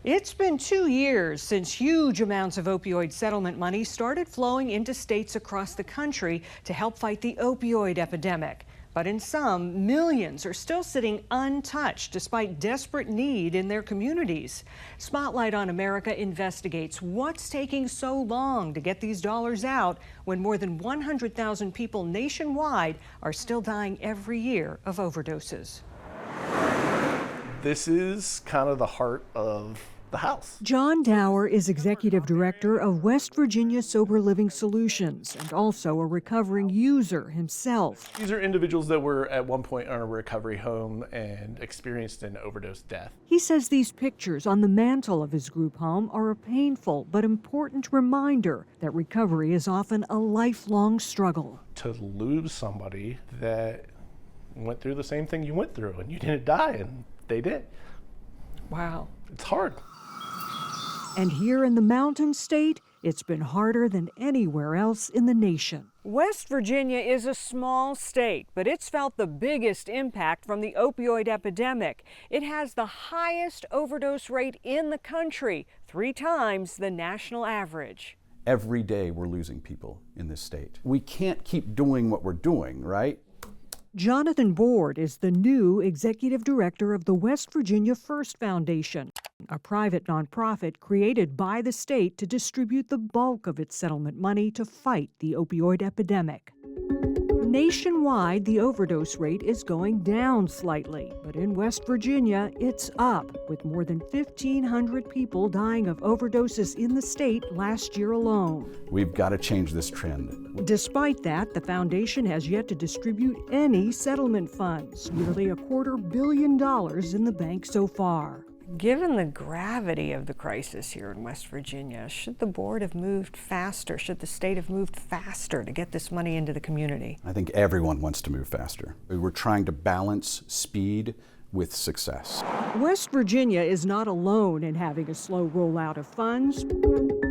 It's been 2 years since huge amounts of opioid settlement money started flowing into states across the country to help fight the opioid epidemic. But in some, millions are still sitting untouched despite desperate need in their communities. Spotlight on America investigates what's taking so long to get these dollars out when more than 100,000 people nationwide are still dying every year of overdoses. This is kind of the heart of the house. John Dower is executive director of West Virginia Sober Living Solutions and also a recovering user himself. These are individuals that were at one point in a recovery home and experienced an overdose death. He says these pictures on the mantle of his group home are a painful but important reminder that recovery is often a lifelong struggle. To lose somebody that went through the same thing you went through and you didn't die, and they did. Wow. It's hard. And here in the Mountain State, it's been harder than anywhere else in the nation. West Virginia is a small state, but it's felt the biggest impact from the opioid epidemic. It has the highest overdose rate in the country, 3 times the national average. Every day we're losing people in this state. We can't keep doing what we're doing, right? Jonathan Board is the new executive director of the West Virginia First Foundation, a private nonprofit created by the state to distribute the bulk of its settlement money to fight the opioid epidemic. Nationwide, the overdose rate is going down slightly, but in West Virginia, it's up, with more than 1,500 people dying of overdoses in the state last year alone. We've got to change this trend. Despite that, the foundation has yet to distribute any settlement funds, nearly $250 million in the bank so far. Given the gravity of the crisis here in West Virginia, should the board have moved faster? Should the state have moved faster to get this money into the community? I think everyone wants to move faster. We're trying to balance speed with success. West Virginia is not alone in having a slow rollout of funds.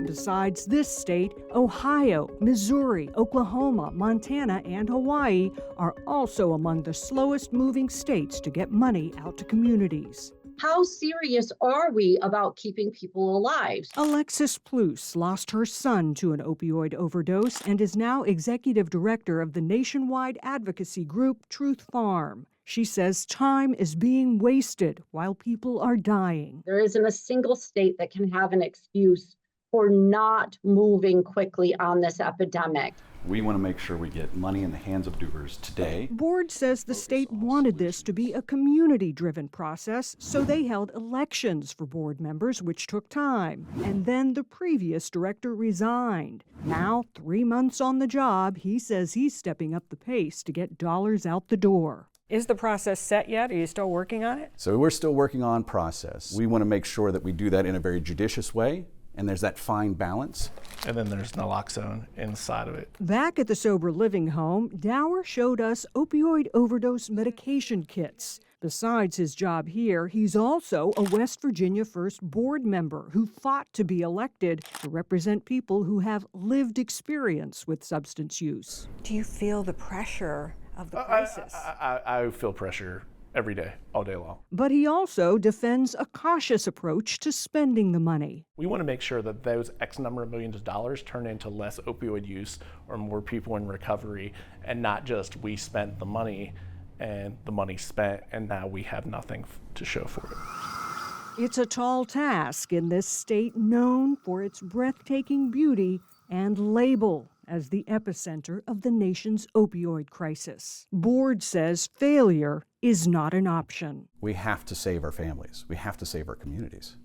Besides this state, Ohio, Missouri, Oklahoma, Montana, and Hawaii are also among the slowest moving states to get money out to communities. How serious are we about keeping people alive? Alexis Plus lost her son to an opioid overdose and is now executive director of the nationwide advocacy group Truth Farm. She says time is being wasted while people are dying. There isn't a single state that can have an excuse for not moving quickly on this epidemic. We want to make sure we get money in the hands of doers today. Board says the state wanted this to be a community-driven process, so they held elections for board members, which took time. And then the previous director resigned. Now, 3 months on the job, he says he's stepping up the pace to get dollars out the door. Is the process set yet? Are you still working on it? So we're still working on process. We want to make sure that we do that in a very judicious way, and there's that fine balance. And then there's naloxone inside of it. Back at the sober living home, Dower showed us opioid overdose medication kits. Besides his job here, he's also a West Virginia First board member who fought to be elected to represent people who have lived experience with substance use. Do you feel the pressure of the crisis? I feel pressure every day, all day long. But he also defends a cautious approach to spending the money. We want to make sure that those X number of millions of dollars turn into less opioid use or more people in recovery, and not just we spent the money and the money spent and now we have nothing to show for it. It's a tall task in this state known for its breathtaking beauty and label as the epicenter of the nation's opioid crisis. Board says failure is not an option. We have to save our families. We have to save our communities.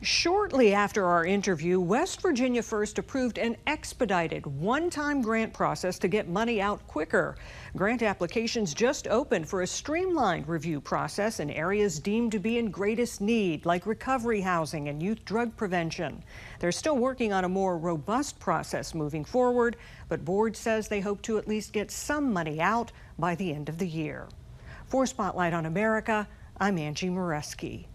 Shortly after our interview, West Virginia First approved an expedited one-time grant process to get money out quicker. Grant applications just opened for a streamlined review process in areas deemed to be in greatest need, like recovery housing and youth drug prevention. They're still working on a more robust process moving forward, but Board says they hope to at least get some money out by the end of the year. For Spotlight on America, I'm Angie Moreschi.